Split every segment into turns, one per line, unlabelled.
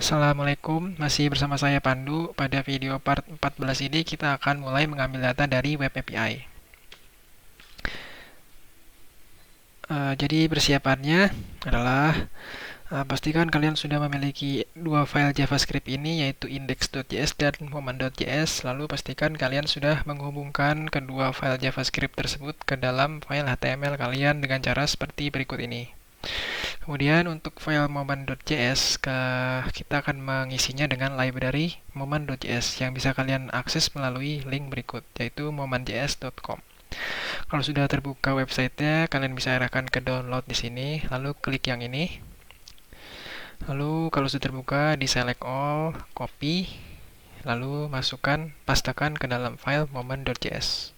Assalamualaikum, masih bersama saya Pandu. Pada video part 14 ini kita akan mulai mengambil data dari Web API. Jadi persiapannya adalah pastikan kalian sudah memiliki dua file JavaScript ini, yaitu index.js dan moment.js. Lalu pastikan kalian sudah menghubungkan kedua file JavaScript tersebut ke dalam file HTML kalian dengan cara seperti berikut ini. Kemudian untuk file moment.js, kita akan mengisinya dengan library moment.js yang bisa kalian akses melalui link berikut, yaitu moment.js.com. Kalau sudah terbuka websitenya, kalian bisa arahkan ke download di sini, lalu klik yang ini. Lalu kalau sudah terbuka, di select all, copy, lalu pastekan ke dalam file moment.js.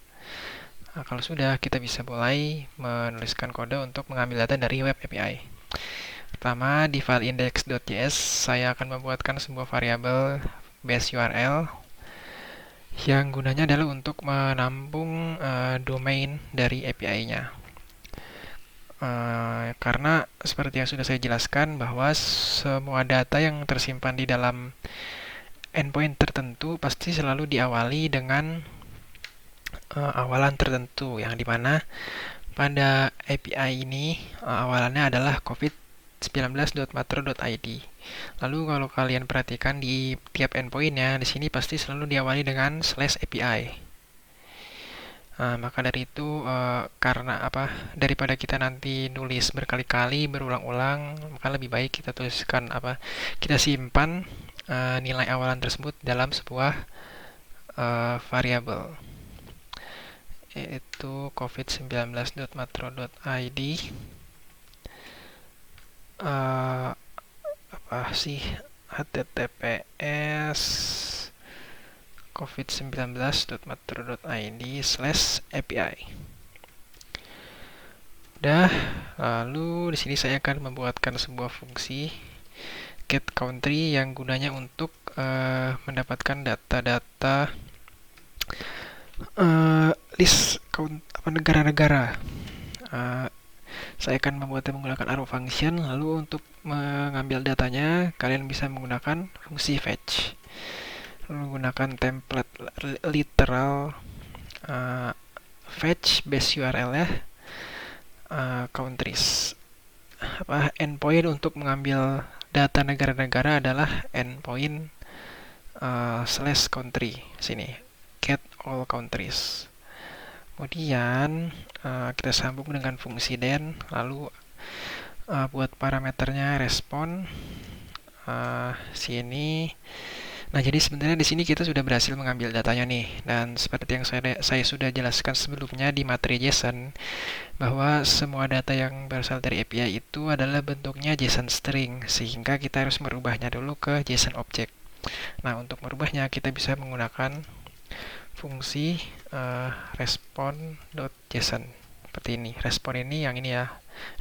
Nah, kalau sudah, kita bisa mulai menuliskan kode untuk mengambil data dari Web API. Pertama, di file index.js, saya akan membuatkan sebuah variabel base URL yang gunanya adalah untuk menampung domain dari API-nya. Karena seperti yang sudah saya jelaskan bahwa semua data yang tersimpan di dalam endpoint tertentu pasti selalu diawali dengan awalan tertentu, yang dimana pada API ini awalannya adalah covid19.matro.id. Lalu kalau kalian perhatikan di tiap endpointnya, di sini pasti selalu diawali dengan /API. Maka dari itu, karena daripada kita nanti nulis berkali-kali berulang-ulang, maka lebih baik kita tuliskan kita simpan nilai awalan tersebut dalam sebuah variabel, yaitu covid19.matro.id. https covid19.matro.id/API. Udah, lalu di sini saya akan membuatkan sebuah fungsi get country yang gunanya untuk mendapatkan data-data list negara-negara. Saya akan membuatnya menggunakan arrow function. Lalu untuk mengambil datanya, kalian bisa menggunakan fungsi fetch. Menggunakan template literal fetch base URL ya, countries. Endpoint untuk mengambil data negara-negara adalah endpoint /country sini, get all countries. Kemudian kita sambung dengan fungsi then, lalu buat parameternya respon sini. Nah, jadi sebenarnya di sini kita sudah berhasil mengambil datanya nih, dan seperti yang saya sudah jelaskan sebelumnya di materi JSON, bahwa semua data yang berasal dari API itu adalah bentuknya JSON string, sehingga kita harus merubahnya dulu ke JSON object. Nah, untuk merubahnya kita bisa menggunakan fungsi respon.json seperti ini. Respon ini yang ini ya.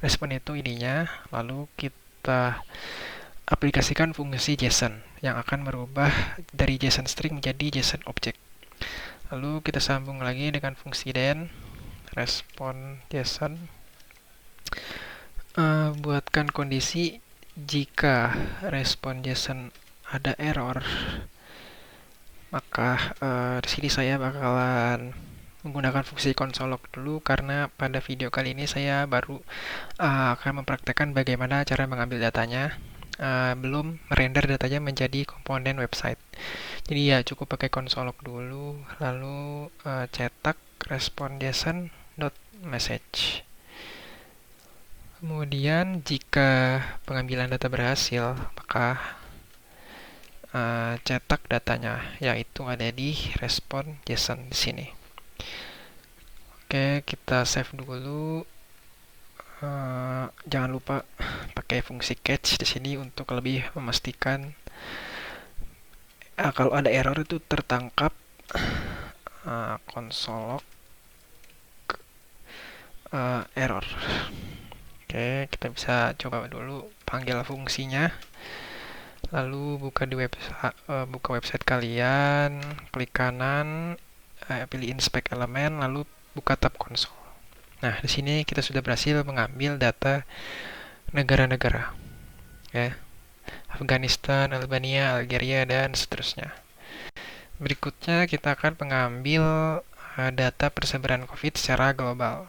Respon itu ininya, lalu kita aplikasikan fungsi JSON yang akan merubah dari JSON string menjadi JSON object. Lalu kita sambung lagi dengan fungsi then, respon JSON. Buatkan kondisi jika respon JSON ada error, maka di sini saya bakalan menggunakan fungsi console log dulu, karena pada video kali ini saya baru akan mempraktekkan bagaimana cara mengambil datanya. Belum merender datanya menjadi komponen website. Jadi ya cukup pakai console log dulu, lalu cetak respon JSON.message. Kemudian jika pengambilan data berhasil, maka cetak datanya, yaitu ada di respon JSON di sini. Oke, kita save dulu. Jangan lupa pakai fungsi catch di sini untuk lebih memastikan kalau ada error itu tertangkap. Console log error. Oke, kita bisa coba dulu panggil fungsinya. Lalu buka website kalian, klik kanan, pilih inspect element, lalu buka tab console. Nah, di sini kita sudah berhasil mengambil data negara-negara. Ya. Afghanistan, Albania, Algeria, dan seterusnya. Berikutnya kita akan mengambil data persebaran COVID secara global.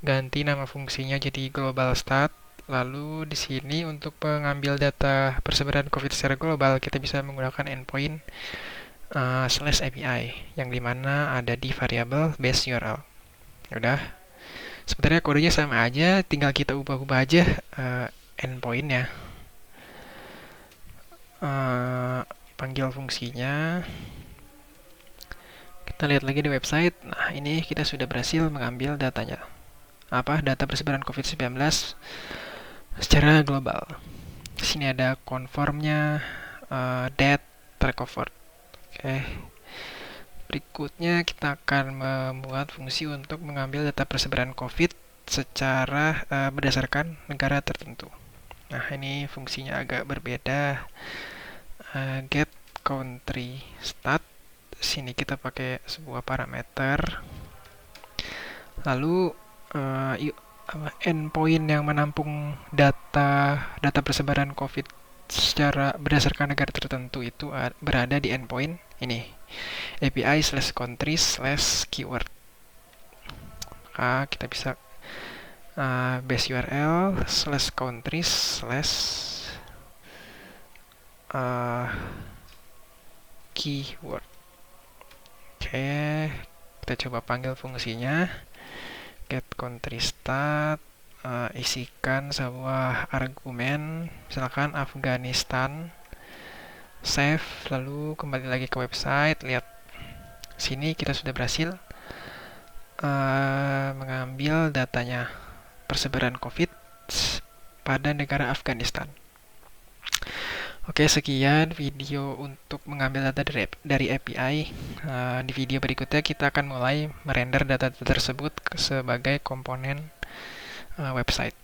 Ganti nama fungsinya jadi global stat. Lalu di sini untuk mengambil data persebaran COVID secara global kita bisa menggunakan endpoint /API yang dimana ada di variabel base URL. Udah, sebenarnya kodenya sama aja, tinggal kita ubah-ubah aja endpointnya. Panggil fungsinya. Kita lihat lagi di website. Nah, ini kita sudah berhasil mengambil datanya. Data persebaran COVID-19 secara global. Di sini ada conformnya, date, recovered. Oke. Berikutnya kita akan membuat fungsi untuk mengambil data persebaran COVID secara berdasarkan negara tertentu. Nah, ini fungsinya agak berbeda. Get country stat. Sini kita pakai sebuah parameter. Lalu endpoint yang menampung data persebaran COVID secara berdasarkan negara tertentu itu berada di endpoint ini, API/country/keyword. Kita bisa base URL/country/keyword. Oke, kita coba panggil fungsinya. Get country stat, isikan sebuah argumen, misalkan Afghanistan, save, lalu kembali lagi ke website. Lihat sini kita sudah berhasil mengambil datanya persebaran COVID pada negara Afghanistan. Oke, sekian video untuk mengambil data dari API. Di video berikutnya kita akan mulai merender data tersebut sebagai komponen website.